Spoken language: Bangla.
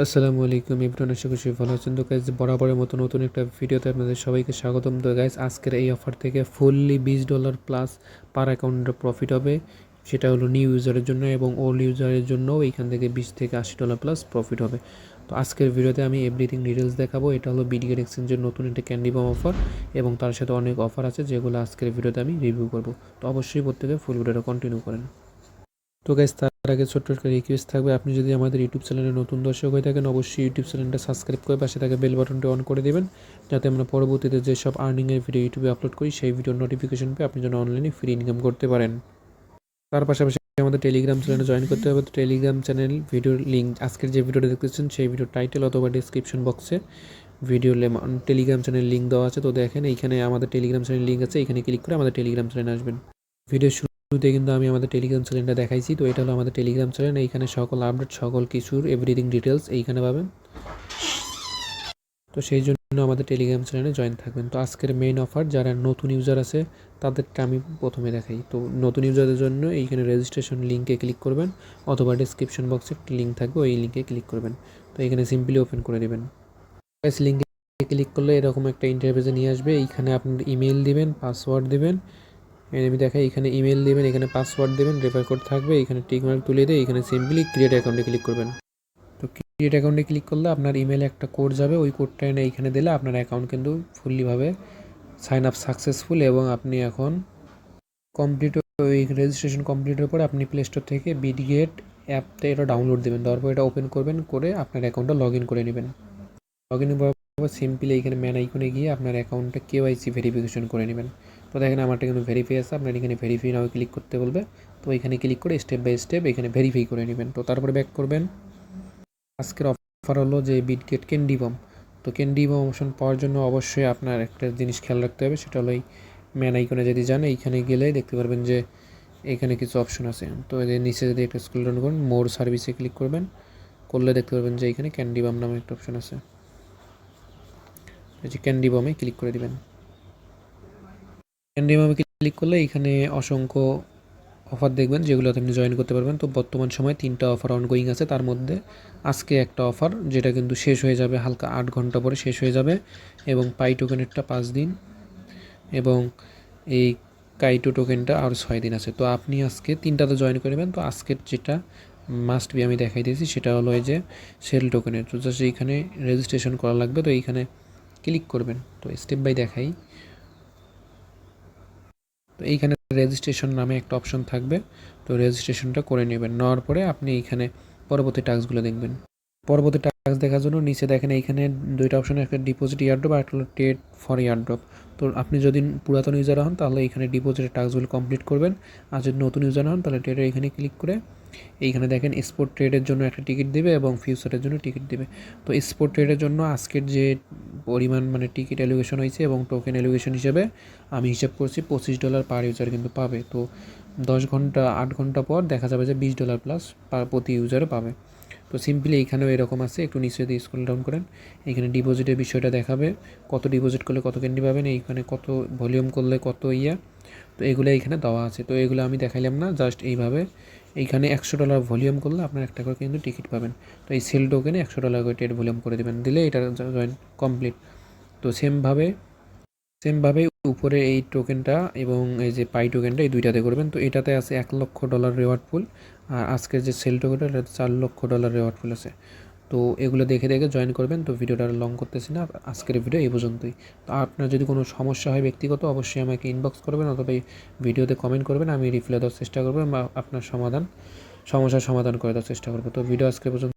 আসসালামু আলাইকুম এভরিওয়ান, আশা করি সবাই ভালো আছেন। তো গাইজ, বরাবরের মতো নতুন একটা ভিডিওতে আপনাদের সবাইকে স্বাগতম। তো গাইজ, আজকের এই অফার থেকে ফুললি $20 প্লাস পার অ্যাকাউন্টে প্রফিট হবে। সেটা হলো নিউ ইউজারের জন্য, এবং ওল্ড ইউজারের জন্যও এইখান থেকে $20 থেকে $80 প্লাস প্রফিট হবে। তো আজকের ভিডিওতে আমি এভরিথিং ডিটেলস দেখাবো। এটা হলো বিডগেট এক্সচেঞ্জের নতুন একটা ক্যান্ডি বাম অফার, এবং তার সাথে অনেক অফার আছে যেগুলো আজকের ভিডিওতে আমি রিভিউ করব। তো অবশ্যই প্রত্যেকে ফুল ভিডিওটা কন্টিনিউ করেন। তো গাইজ, তার আগে ছোট্ট একটা রিকোয়েস্ট থাকবে, আপনি যদি আমাদের ইউটিউব চ্যানেলে নতুন দর্শক হয়ে থাকেন, অবশ্যই ইউটিউব চ্যানেলটা সাবস্ক্রাইব করে পাশে থাকা বেল বাটনটি অন করে দেবেন, যাতে আমরা পরবর্তীতে যেসব আর্নিংয়ের ভিডিও ইউটিউবে আপলোড করি সেই ভিডিওর নোটিফিকেশন পেয়ে আপনি যেন অনলাইনে ফ্রি ইনকাম করতে পারেন। তার পাশাপাশি আমাদের টেলিগ্রাম চ্যানেলে জয়েন করতে হবে। তো টেলিগ্রাম চ্যানেল ভিডিওর লিঙ্ক আজকের যে ভিডিওটা দেখতেছেন সেই ভিডিওর টাইটেল অথবা ডিসক্রিপশন বক্সে ভিডিও টেলিগ্রাম চ্যানেল লিঙ্ক দেওয়া আছে। তো দেখেন, এইখানে আমাদের টেলিগ্রাম চ্যানেল লিঙ্ক আছে, এখানে ক্লিক করে আমাদের টেলিগ্রাম চ্যানেলে আসবেন। ভিডিও শুরুতে কিন্তু আমি আমাদের টেলিগ্রাম চ্যানেলটা দেখাইছি। তো এটা হলো আমাদের টেলিগ্রাম চ্যানেল, এইখানে সকল আপডেট, সকল কিছুর এভরিথিং ডিটেলস এইখানে পাবেন। তো সেই জন্য আমাদের টেলিগ্রাম চ্যানেলে জয়েন থাকবেন। তো আজকের মেইন অফার, যারা নতুন ইউজার আছে তাদেরটা আমি প্রথমে দেখাই। তো নতুন ইউজারদের জন্য এইখানে রেজিস্ট্রেশন লিঙ্কে ক্লিক করবেন, অথবা ডিসক্রিপশন বক্সে একটি লিঙ্ক থাকবে, ওই লিঙ্কে ক্লিক করবেন। তো এখানে সিম্পলি ওপেন করে দেবেন। লিঙ্কে ক্লিক করলে এরকম একটা ইন্টারফেসে নিয়ে আসবে। এইখানে আপনার ইমেল দিবেন, পাসওয়ার্ড দিবেন। আমি দেখাই, এখানে ইমেল দিবেন, এখানে পাসওয়ার্ড দেবেন, রেফার কোড থাকবে, এখানে টিকমার্ক তুলে দিয়ে এখানে সিম্পলি ক্রিয়েট অ্যাকাউন্টে ক্লিক করবেন। তো ক্রিয়েট অ্যাকাউন্টে ক্লিক করলে আপনার ইমেলে একটা কোড যাবে, ওই কোডটা এনে এইখানে দিলে আপনার অ্যাকাউন্ট কিন্তু ফুললিভাবে সাইন আপ সাকসেসফুল, এবং আপনি এখন কমপ্লিট, ওই রেজিস্ট্রেশন কমপ্লিটের পরে আপনি প্লে স্টোর থেকে বিডগেট অ্যাপটা এটা ডাউনলোড দেবেন, দেওয়ার পর এটা ওপেন করবেন, করে আপনার অ্যাকাউন্টটা লগ ইন করে নেবেন। লগ ইন করার পর সিম্পলি এইখানে ম্যান আইকনে গিয়ে আপনার অ্যাকাউন্টটা কেওয়াইসি ভেরিফিকেশন করে নেবেন। তো দেখেন আমারটা কিন্তু ভেরিফাই আছে, আপনার এখানে ভেরিফাই নাও ক্লিক করতে বলবে। তো এখানে ক্লিক করে স্টেপ বাই স্টেপ এখানে ভেরিফাই করে নেবেন। তো তারপরে ব্যাক করবেন। আজকের অফার হলো যে বিডগেট ক্যান্ডি বাম। তো ক্যান্ডি বাম অপশন পাওয়ার জন্য অবশ্যই আপনার একটা জিনিস খেয়াল রাখতে হবে, সেটা হলো এই ম্যান আইকনে যদি যান, এইখানে গেলে দেখতে পারবেন যে এখানে কিছু অপশন আছে। তো এদের নিচে যদি একটা স্ক্রল ডাউন করেন, মোর সার্ভিসে ক্লিক করবেন, করলে দেখতে পারবেন যে এখানে ক্যান্ডি বাম নামে একটা অপশন আছে। এই যে ক্যান্ডি বামে ক্লিক করে দিবেন। ক্যান্ডি বামে ক্লিক করলে এখানে অসংখ্য অফার দেখবেন, যেগুলোতে আপনি জয়েন করতে পারবেন। তো বর্তমান সময় 3টা অফার অনগোয়িং আছে, তার মধ্যে আজকে একটা অফার যেটা কিন্তু শেষ হয়ে যাবে হালকা 8 ঘন্টা পরে শেষ হয়ে যাবে, এবং পাই টোকেনেরটা 5 দিন, এবং এই কাইটো টোকেনটা আর 6 দিন আছে। তো আপনি আজকে 3টাতে জয়েন করবেন। তো আজকের যেটা মাস্ট বি আমি দেখাই দিয়েছি, সেটা হলো এই যে সেল টোকেনের। তো জাস্ট এইখানে রেজিস্ট্রেশন করা লাগবে, তো এইখানে ক্লিক করবেন। তো স্টেপ বাই দেখাই। তো এইখানে রেজিস্ট্রেশন নামে একটা অপশন থাকবে, তো রেজিস্ট্রেশনটা করে নেবেন। নেওয়ার পরে আপনি এইখানে পরবর্তী টাস্কগুলো দেখবেন। পরবর্তী টাস্ক দেখার জন্য নিচে দেখেন এইখানে 2টা অপশন, একটা ডিপোজিট ইয়ারড্রপ আর একটা হলো ট্রেড ফর ইয়ারড্রপ। তো আপনি যদি পুরাতন ইউজার হন তাহলে এইখানে ডিপোজিটের টাস্কগুলো কমপ্লিট করবেন, আর যদি নতুন ইউজার হন তাহলে ট্রেডের এখানে ক্লিক করে এইখানে দেখেন স্পোর্ট ট্রেডের জন্য একটা টিকিট দেবে, এবং ফিউচারের জন্য টিকিট দেবে। তো স্পোর্ট ট্রেডের জন্য আজকের যে পরিমাণ মানে টিকিট অ্যালোকেশন হয়েছে এবং টোকেন অ্যালোকেশন হিসেবে আমি হিসাব করছি $25 পার ইউজার কিন্তু পাবে। তো 10 ঘন্টা 8 ঘন্টা পর দেখা যাবে যে $20 প্লাস প্রতি ইউজারও পাবে। তো সিম্পলি এইখানেও এরকম আছে, একটু নিচে দিয়ে স্ক্রল ডাউন করেন, এখানে ডিপোজিটের বিষয়টা দেখাবে, কত ডিপোজিট করলে কত ক্যান্ডি পাবেন, এইখানে কত ভলিউম করলে কত ইয়া। তো এগুলো এইখানে দেওয়া আছে। তো এগুলো আমি দেখাইলাম না, জাস্ট এইভাবে এইখানে $100 ভলিউম করলে আপনার একটা করে কিন্তু টিকিট পাবেন। তো এই সেল টোকেনে $100 করে ট্রেড ভলিউম করে দেবেন, দিলে এটা জয়েন কমপ্লিট। তো সেমভাবে উপরে এই টোকেনটা এবং এই যে পাই টোকেনটা, এই দুইটাতে করবেন। তো এটাতে আছে $1,00,000 রেওয়ার্ড পুল, আর আজকের যে সেল টোকেনটা এটাতে $4,00,000 রেওয়ার্ড পুল আছে। তো এগুলো দেখে দেখে জয়েন করবেন। তো ভিডিওটা লং করতেছি না, আজকের ভিডিও এই পর্যন্তই। তো আপনার যদি কোনো সমস্যা হয় ব্যক্তিগত, অবশ্যই আমাকে ইনবক্স করবেন, অথবা এই ভিডিওতে কমেন্ট করবেন, আমি রিপ্লাই দেওয়ার চেষ্টা করবো, বা আপনার সমস্যার সমাধান করে দেওয়ার চেষ্টা করবো। তো ভিডিও আজকে পর্যন্ত।